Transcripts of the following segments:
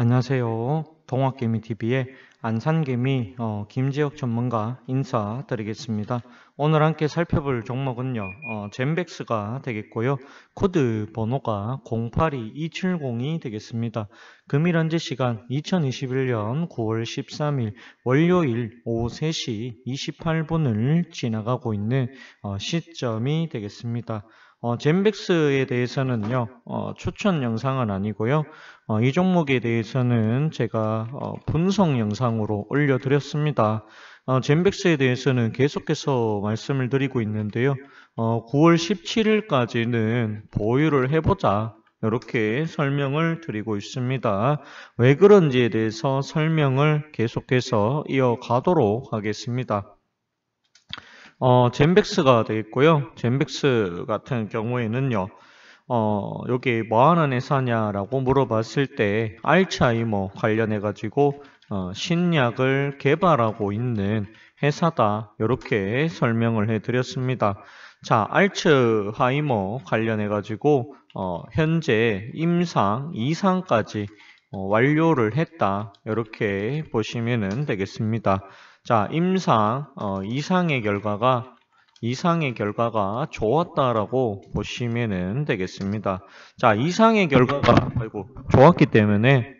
안녕하세요. 동학개미TV의 안산개미 김지혁 전문가 인사드리겠습니다. 오늘 함께 살펴볼 종목은요. 젠백스가 되겠고요. 코드 번호가 082270이 되겠습니다. 금일 현재 시간 2021년 9월 13일 월요일 오후 3시 28분을 지나가고 있는 시점이 되겠습니다. 젠백스에 대해서는요. 추천 영상은 아니고요. 이 종목에 대해서는 제가 분석 영상으로 올려드렸습니다. 젠백스에 대해서는 계속해서 말씀을 드리고 있는데요. 9월 17일까지는 보유를 해보자. 이렇게 설명을 드리고 있습니다. 왜 그런지에 대해서 설명을 계속해서 이어가도록 하겠습니다. 젠백스가 되겠고요. 젠백스 같은 경우에는요. 여기 뭐 하는 회사냐라고 물어봤을 때 알츠하이머 관련해가지고 신약을 개발하고 있는 회사다. 이렇게 설명을 해드렸습니다. 자, 알츠하이머 관련해가지고 현재 임상 2상까지 완료를 했다. 이렇게 보시면 되겠습니다. 자, 임상 2상의 결과가 좋았다라고 보시면 되겠습니다. 자, 이상의 결과가 좋았기 때문에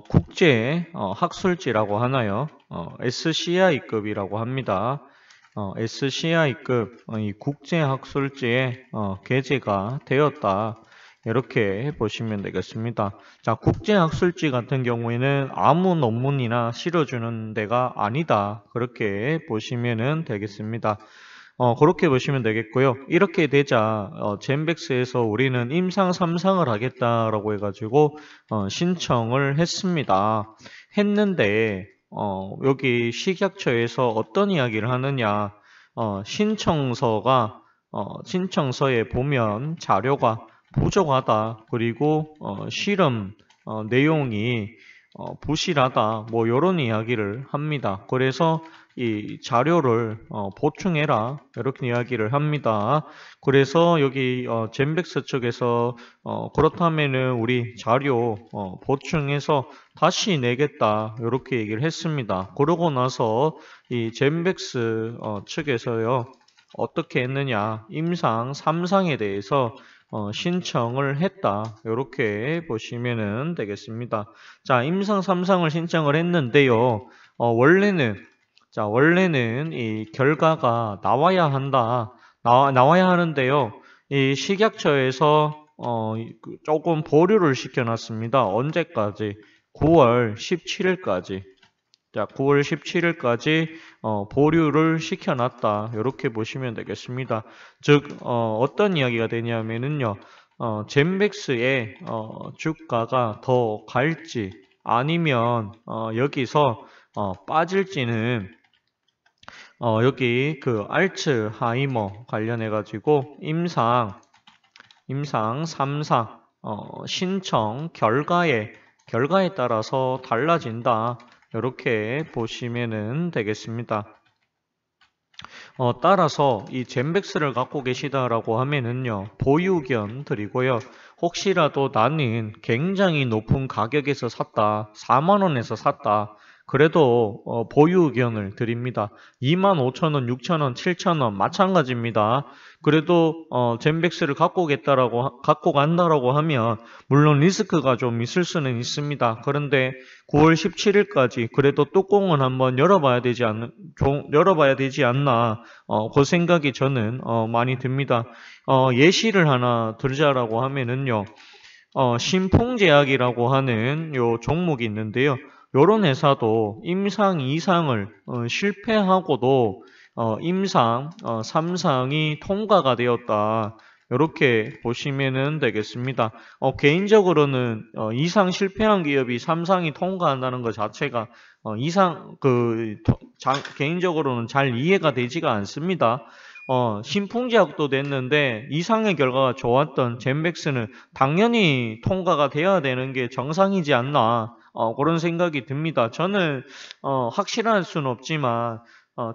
국제 학술지라고 하나요? SCI급이라고 합니다. SCI급 이 국제 학술지에 게재가 되었다. 이렇게 보시면 되겠습니다. 자, 국제학술지 같은 경우에는 아무 논문이나 실어주는 데가 아니다. 그렇게 보시면 되겠습니다. 그렇게 보시면 되겠고요. 이렇게 되자 젠백스에서 우리는 임상 3상을 하겠다라고 해가지고 신청을 했습니다. 했는데 여기 식약처에서 어떤 이야기를 하느냐? 신청서에 보면 자료가 부족하다. 그리고 실험 내용이 부실하다. 뭐 이런 이야기를 합니다. 그래서 이 자료를 보충해라. 이렇게 이야기를 합니다. 그래서 여기 젠백스 측에서 그렇다면은 우리 자료 보충해서 다시 내겠다. 이렇게 얘기를 했습니다. 그러고 나서 이 젠백스 측에서요. 어떻게 했느냐? 임상 3상에 대해서 신청을 했다. 이렇게 보시면 되겠습니다. 자, 임상 3상을 신청을 했는데요. 원래는 이 결과가 나와야 한다. 나와야 하는데요. 이 식약처에서 조금 보류를 시켜놨습니다. 언제까지? 9월 17일까지. 자, 9월 17일까지 보류를 시켜놨다. 이렇게 보시면 되겠습니다. 즉, 어떤 이야기가 되냐면은요, 젠백스의 주가가 더 갈지 아니면 여기서 빠질지는 여기 그 알츠하이머 관련해가지고 임상 3상 신청 결과에 따라서 달라진다. 이렇게 보시면 되겠습니다. 따라서 이 젠백스를 갖고 계시다라고 하면은요, 보유 의견 드리고요. 혹시라도 나는 굉장히 높은 가격에서 샀다, 4만원에서 샀다. 그래도 보유 의견을 드립니다. 25,000원, 6,000원, 7,000원 마찬가지입니다. 그래도 젠백스를 갖고 간다라고 하면 물론 리스크가 좀 있을 수는 있습니다. 그런데 9월 17일까지 그래도 뚜껑은 한번 열어봐야 되지 않나 그 생각이 저는 많이 듭니다. 예시를 하나 들자라고 하면은요. 신풍제약이라고 하는 요 종목이 있는데요. 요런 회사도 임상 2상을 실패하고도 임상 3상이 통과가 되었다. 이렇게 보시면 되겠습니다. 개인적으로는 2상 실패한 기업이 3상이 통과한다는 것 자체가 개인적으로는 잘 이해가 되지가 않습니다. 신풍제약도 됐는데 이상의 결과가 좋았던 젠백스는 당연히 통과가 돼야 되는 게 정상이지 않나 그런 생각이 듭니다. 저는 확실할 수는 없지만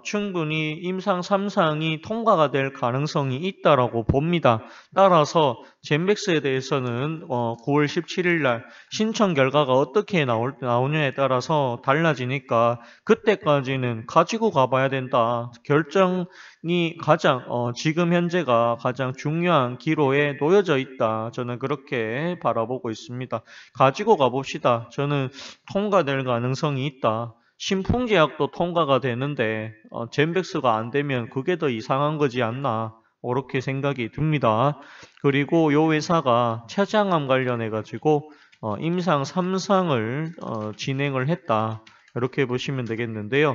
충분히 임상 3상이 통과가 될 가능성이 있다라고 봅니다. 따라서 젠백스에 대해서는 9월 17일 날 신청 결과가 어떻게 나오냐에 따라서 달라지니까 그때까지는 가지고 가봐야 된다. 결정이 가장 지금 현재가 가장 중요한 기로에 놓여져 있다. 저는 그렇게 바라보고 있습니다. 가지고 가봅시다. 저는 통과될 가능성이 있다. 신풍제약도 통과가 되는데 젠백스가 안 되면 그게 더 이상한 거지 않나 그렇게 생각이 듭니다. 그리고 요 회사가 췌장암 관련해 가지고 임상 3상을 진행을 했다. 이렇게 보시면 되겠는데요.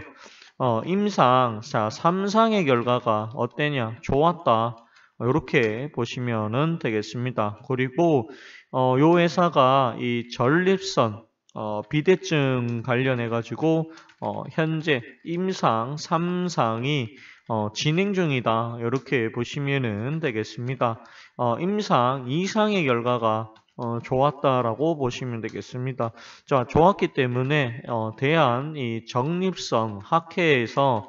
임상 3상의 결과가 어때냐? 좋았다. 이렇게 보시면 되겠습니다. 그리고 요 회사가 이 전립선 비대증 관련해 가지고 현재 임상 3상이 진행 중이다. 이렇게 보시면 되겠습니다. 임상 2상의 결과가 좋았다라고 보시면 되겠습니다. 자, 좋았기 때문에 대한 이 정립선 학회에서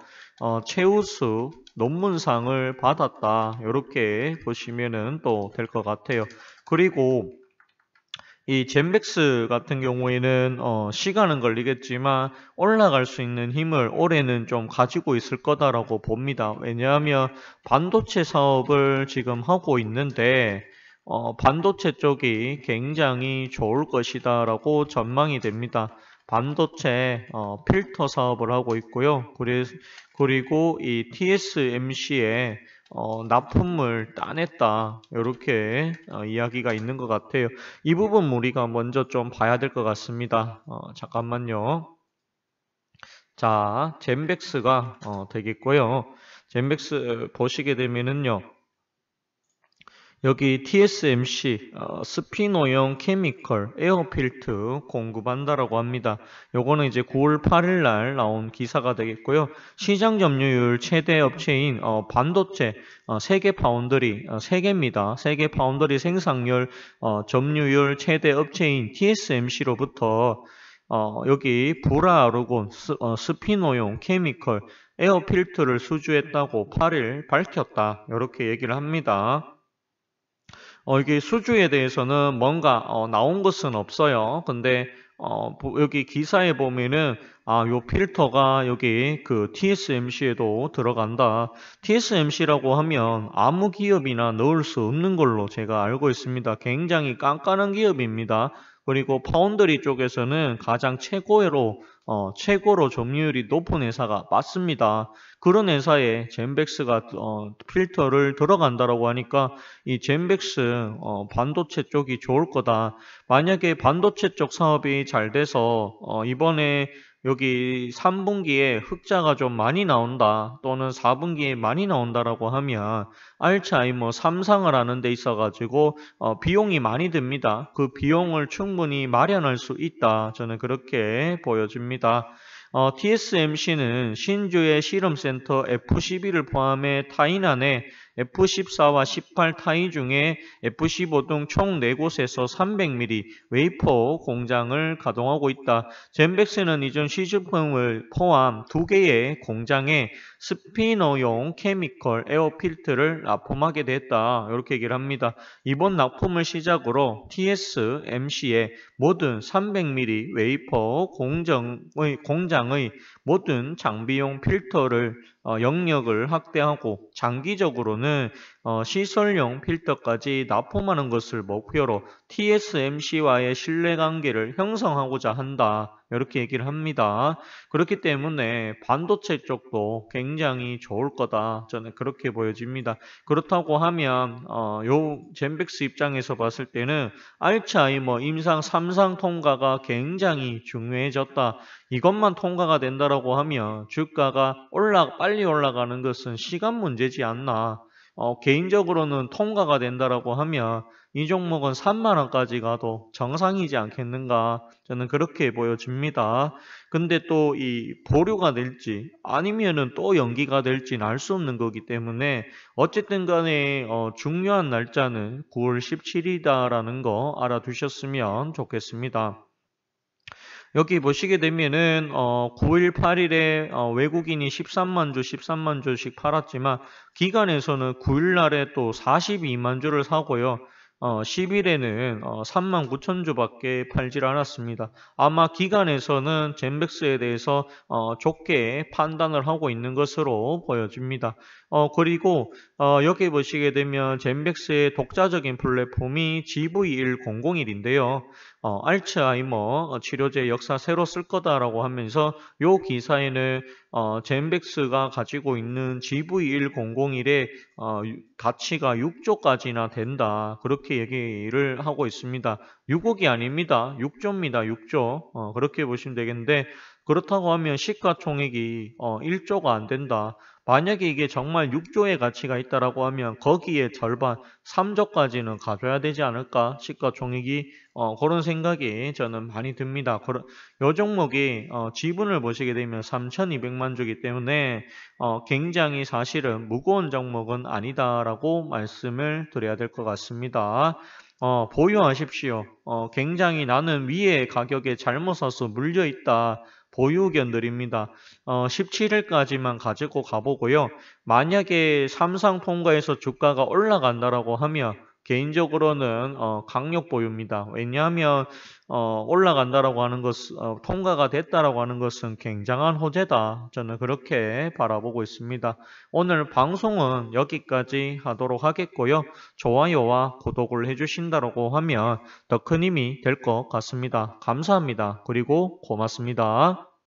최우수 논문상을 받았다. 이렇게 보시면 또 될 것 같아요. 그리고 이 젠백스 같은 경우에는 시간은 걸리겠지만 올라갈 수 있는 힘을 올해는 좀 가지고 있을 거다라고 봅니다. 왜냐하면 반도체 사업을 지금 하고 있는데 반도체 쪽이 굉장히 좋을 것이다라고 전망이 됩니다. 반도체 필터 사업을 하고 있고요. 그리고 이 TSMC에 납품을 따냈다. 이렇게 이야기가 있는 것 같아요. 이 부분 우리가 먼저 좀 봐야 될 것 같습니다. 잠깐만요. 자, 젠백스가 되겠고요. 젠백스 보시게 되면은요. 여기 TSMC 스피노형 케미컬 에어필트 공급한다라고 합니다. 요거는 이제 9월 8일 날 나온 기사가 되겠고요. 시장 점유율 최대 업체인 반도체 세계 파운드리 세계입니다. 세계 파운드리 생산률 점유율 최대 업체인 TSMC로부터 여기 불아르곤 스피노용 케미컬 에어필트를 수주했다고 8일 밝혔다. 이렇게 얘기를 합니다. 이게 수주에 대해서는 뭔가 나온 것은 없어요. 근데 여기 기사에 보면은 요 필터가 여기 그 TSMC에도 들어간다. TSMC라고 하면 아무 기업이나 넣을 수 없는 걸로 제가 알고 있습니다. 굉장히 깐깐한 기업입니다. 그리고 파운드리 쪽에서는 가장 최고로 점유율이 높은 회사가 맞습니다. 그런 회사에 젠백스가 필터를 들어간다라고 하니까 이 젠백스 반도체 쪽이 좋을 거다. 만약에 반도체 쪽 사업이 잘 돼서 이번에 여기 3분기에 흑자가 좀 많이 나온다 또는 4분기에 많이 나온다라고 하면 알츠하이머 3상을 하는 데 있어 가지고 비용이 많이 듭니다. 그 비용을 충분히 마련할 수 있다. 저는 그렇게 보여집니다. TSMC는 신주의 실험센터 F12를 포함해 타이난 에 F14와 18 타이 중에 F15 등 총 4곳에서 300mm 웨이퍼 공장을 가동하고 있다. 젠백스는 이전 시제품을 포함 2개의 공장에 스피너용 케미컬 에어필트를 납품하게 됐다. 이렇게 얘기를 합니다. 이번 납품을 시작으로 TSMC의 모든 300mm 웨이퍼 공장의 모든 장비용 필터를 영역을 확대하고 장기적으로는 시설용 필터까지 납품하는 것을 목표로 TSMC와의 신뢰관계를 형성하고자 한다. 이렇게 얘기를 합니다. 그렇기 때문에 반도체 쪽도 굉장히 좋을 거다. 저는 그렇게 보여집니다. 그렇다고 하면 요 젠백스 입장에서 봤을 때는 알츠하이머 임상 3상 통과가 굉장히 중요해졌다. 이것만 통과가 된다라고 하면 주가가 빨리 올라가는 것은 시간 문제지 않나. 개인적으로는 통과가 된다라고 하면 이 종목은 3만 원까지 가도 정상이지 않겠는가. 저는 그렇게 보여집니다. 근데 또 이 보류가 될지 아니면은 또 연기가 될지는 알 수 없는 거기 때문에 어쨌든 간에 중요한 날짜는 9월 17일이다라는 거 알아두셨으면 좋겠습니다. 여기 보시게 되면은 9일, 8일에 외국인이 13만 주, 13만 주씩 팔았지만 기관에서는 9일 날에 또 42만 주를 사고요. 10일에는 3만 9천 주밖에 팔질 않았습니다. 아마 기관에서는 젠백스에 대해서 좋게 판단을 하고 있는 것으로 보여집니다. 그리고 여기 보시게 되면 젠백스의 독자적인 플랫폼이 GV1001인데요. 알츠하이머 치료제 역사 새로 쓸 거다라고 하면서 요 기사에는 젠백스가 가지고 있는 GV1001의 가치가 6조까지나 된다. 그렇게 얘기를 하고 있습니다. 6억이 아닙니다. 6조입니다. 6조. 그렇게 보시면 되겠는데 그렇다고 하면 시가총액이 1조가 안 된다. 만약에 이게 정말 6조의 가치가 있다라고 하면 거기에 절반 3조까지는 가져야 되지 않을까? 시가총액이 그런 생각이 저는 많이 듭니다. 요 종목이 지분을 보시게 되면 3,200만 주이기 때문에 굉장히 사실은 무거운 종목은 아니다라고 말씀을 드려야 될 것 같습니다. 보유하십시오. 굉장히 나는 위에 가격에 잘못 사서 물려있다. 보유 의견 드립니다. 17일까지만 가지고 가보고요. 만약에 삼상 통과해서 주가가 올라간다라고 하면 개인적으로는 강력 보유입니다. 왜냐하면 올라간다라고 하는 것, 통과가 됐다라고 하는 것은 굉장한 호재다. 저는 그렇게 바라보고 있습니다. 오늘 방송은 여기까지 하도록 하겠고요. 좋아요와 구독을 해주신다라고 하면 더 큰 힘이 될 것 같습니다. 감사합니다. 그리고 고맙습니다.